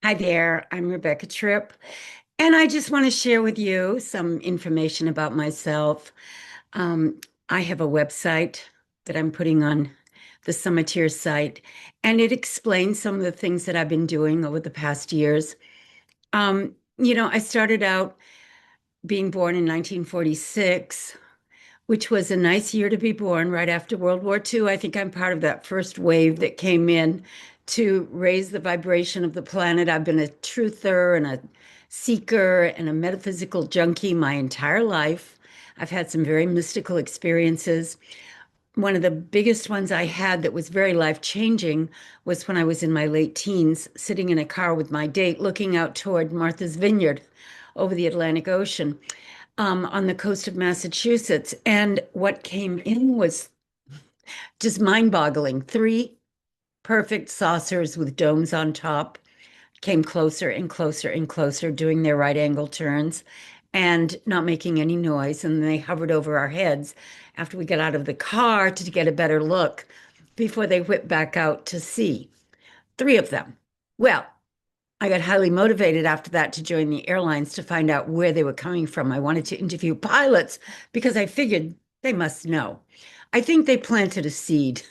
Hi there, I'm Rebecca Tripp, and I just want to share with you some information about myself. Um, I have a website that I'm putting on the Summiteer site, and it explains some of the things that I've been doing over the past years. I started out being born in 1946, which was a nice year to be born right after World War II. I think I'm part of that first wave that came in to raise the vibration of the planet. I've been a truther and a seeker and a metaphysical junkie my entire life. I've had some very mystical experiences. One of the biggest ones I had that was very life-changing was when I was in my late teens, sitting in a car with my date, looking out toward Martha's Vineyard over the Atlantic Ocean on the coast of Massachusetts. And what came in was just mind-boggling. Three perfect saucers with domes on top came closer and closer and closer, doing their right angle turns and not making any noise. And they hovered over our heads after we got out of the car to get a better look before they whipped back out to sea. Three of them. Well, I got highly motivated after that to join the airlines to find out where they were coming from. I wanted to interview pilots because I figured they must know. I think they planted a seed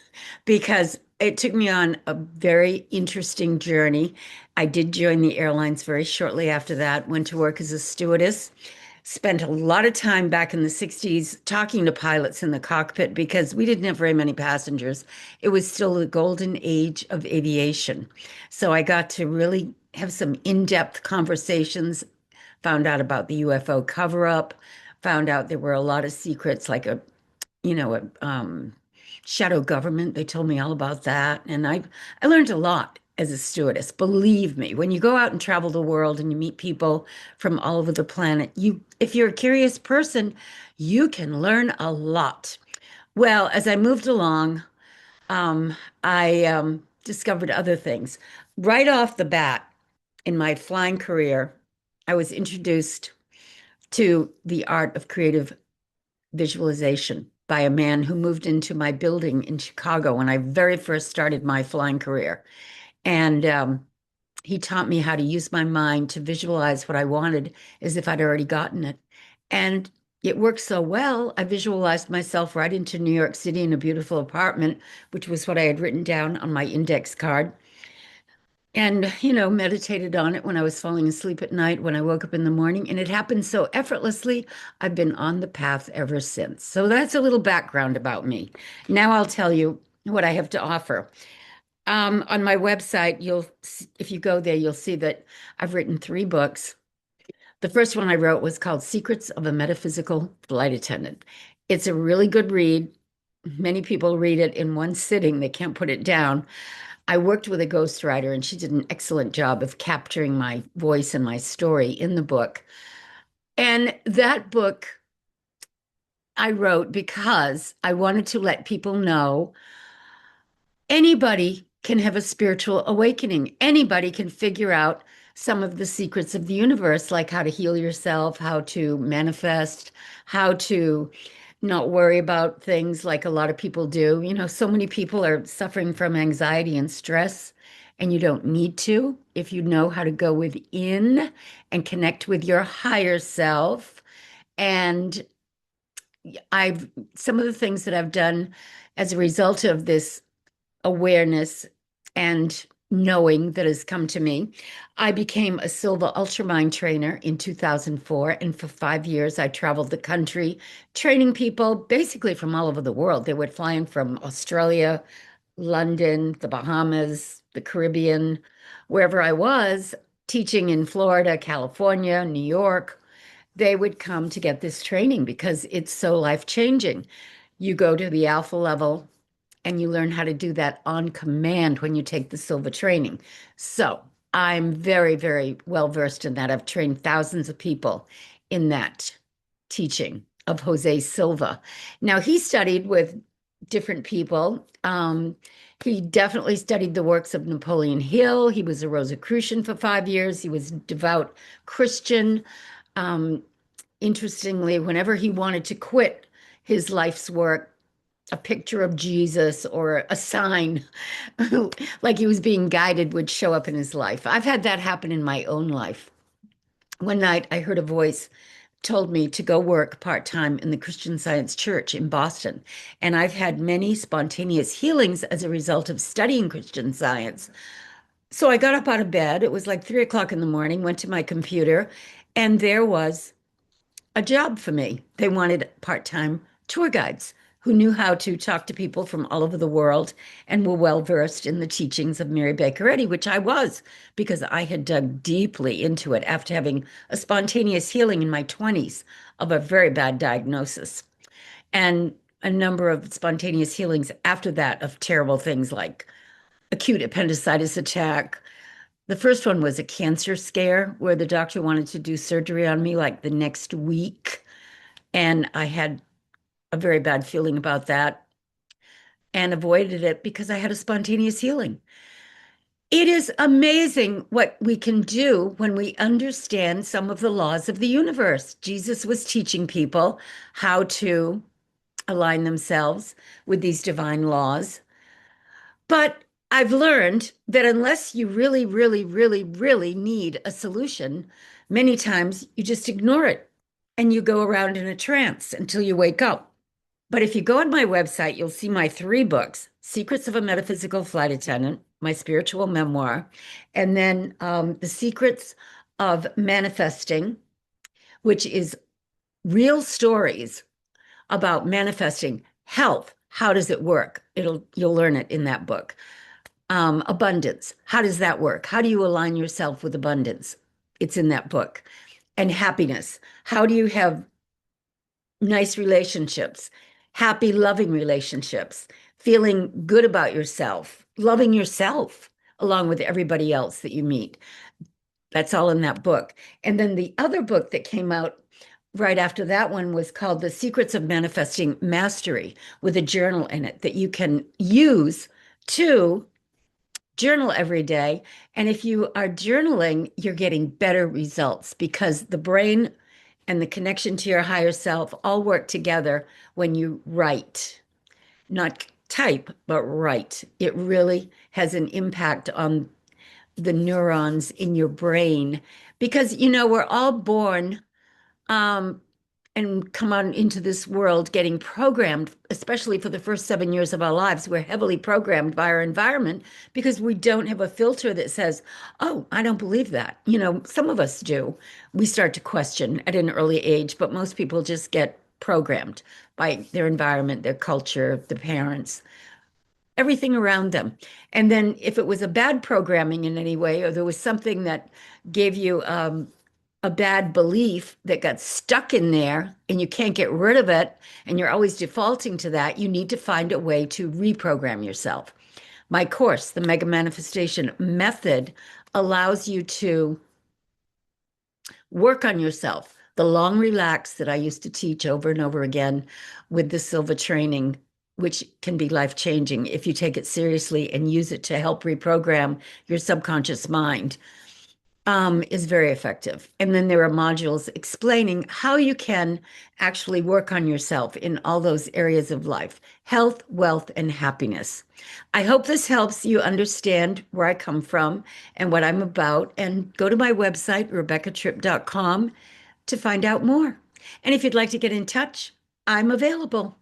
because it took me on a very interesting journey. I did join the airlines very shortly after that, went to work as a stewardess, spent a lot of time back in the 60s talking to pilots in the cockpit because we didn't have very many passengers. It was still the golden age of aviation. So I got to really have some in-depth conversations, found out about the UFO cover-up, found out there were a lot of secrets like a shadow government. They told me all about that. And I learned a lot as a stewardess. Believe me, when you go out and travel the world and you meet people from all over the planet, if you're a curious person, you can learn a lot. Well, as I moved along, I discovered other things. Right off the bat in my flying career, I was introduced to the art of creative visualization by a man who moved into my building in Chicago when I very first started my flying career. And he taught me how to use my mind to visualize what I wanted as if I'd already gotten it. And it worked so well, I visualized myself right into New York City in a beautiful apartment, which was what I had written down on my index card. And, meditated on it when I was falling asleep at night, when I woke up in the morning, and it happened so effortlessly. I've been on the path ever since. So that's a little background about me. Now I'll tell you what I have to offer. On my website, if you go there, you'll see that I've written three books. The first one I wrote was called Secrets of a Metaphysical Flight Attendant. It's a really good read. Many people read it in one sitting, they can't put it down. I worked with a ghostwriter, and she did an excellent job of capturing my voice and my story in the book. And that book I wrote because I wanted to let people know anybody can have a spiritual awakening. Anybody can figure out some of the secrets of the universe, like how to heal yourself, how to manifest, how to not worry about things like a lot of people do. So many people are suffering from anxiety and stress, and you don't need to if you know how to go within and connect with your higher self. And some of the things that I've done as a result of this awareness and knowing that has come to me. I became a Silva Ultramind trainer in 2004, and for 5 years I traveled the country training people basically from all over the world. They were flying from Australia, London, the Bahamas, the Caribbean, wherever I was, teaching in Florida, California, New York. They would come to get this training because it's so life-changing. You go to the alpha level and you learn how to do that on command when you take the Silva training. So I'm very, very well versed in that. I've trained thousands of people in that teaching of Jose Silva. Now, he studied with different people. He definitely studied the works of Napoleon Hill. He was a Rosicrucian for 5 years. He was a devout Christian. Um, Interestingly, whenever he wanted to quit his life's work, a picture of Jesus or a sign, like he was being guided, would show up in his life. I've had that happen in my own life. One night I heard a voice told me to go work part-time in the Christian Science Church in Boston. And I've had many spontaneous healings as a result of studying Christian Science. So I got up out of bed. It was like 3 o'clock in the morning, went to my computer, and there was a job for me. They wanted part-time tour guides who knew how to talk to people from all over the world and were well versed in the teachings of Mary Baker Eddy, which I was because I had dug deeply into it after having a spontaneous healing in my 20s of a very bad diagnosis and a number of spontaneous healings after that of terrible things like acute appendicitis attack. The first one was a cancer scare where the doctor wanted to do surgery on me like the next week. And I had a very bad feeling about that and avoided it because I had a spontaneous healing. It is amazing what we can do when we understand some of the laws of the universe. Jesus was teaching people how to align themselves with these divine laws. But I've learned that unless you really, really, really, really need a solution, many times you just ignore it and you go around in a trance until you wake up. But if you go on my website, you'll see my three books, Secrets of a Metaphysical Flight Attendant, my spiritual memoir, and then The Secrets of Manifesting, which is real stories about manifesting health. How does it work? You'll learn it in that book. Abundance. How does that work? How do you align yourself with abundance? It's in that book. And happiness. How do you have nice relationships, happy, loving relationships, feeling good about yourself, loving yourself along with everybody else that you meet? That's all in that book. And then the other book that came out right after that one was called The Secrets of Manifesting Mastery, with a journal in it that you can use to journal every day. And if you are journaling, you're getting better results because the brain and the connection to your higher self all work together when you write, not type, but write. It really has an impact on the neurons in your brain because, we're all born um, and come on into this world getting programmed, especially for the first 7 years of our lives. We're heavily programmed by our environment because we don't have a filter that says, oh, I don't believe that. Some of us do. We start to question at an early age, but most people just get programmed by their environment, their culture, the parents, everything around them. And then if it was a bad programming in any way, or there was something that gave you a bad belief that got stuck in there and you can't get rid of it, and you're always defaulting to that, you need to find a way to reprogram yourself. My course, the Mega Manifestation Method, allows you to work on yourself. The long relax that I used to teach over and over again with the Silva training, which can be life-changing if you take it seriously and use it to help reprogram your subconscious mind, is very effective. And then there are modules explaining how you can actually work on yourself in all those areas of life, health, wealth, and happiness. I hope this helps you understand where I come from and what I'm about. And go to my website, rebeccatripp.com, to find out more. And if you'd like to get in touch, I'm available.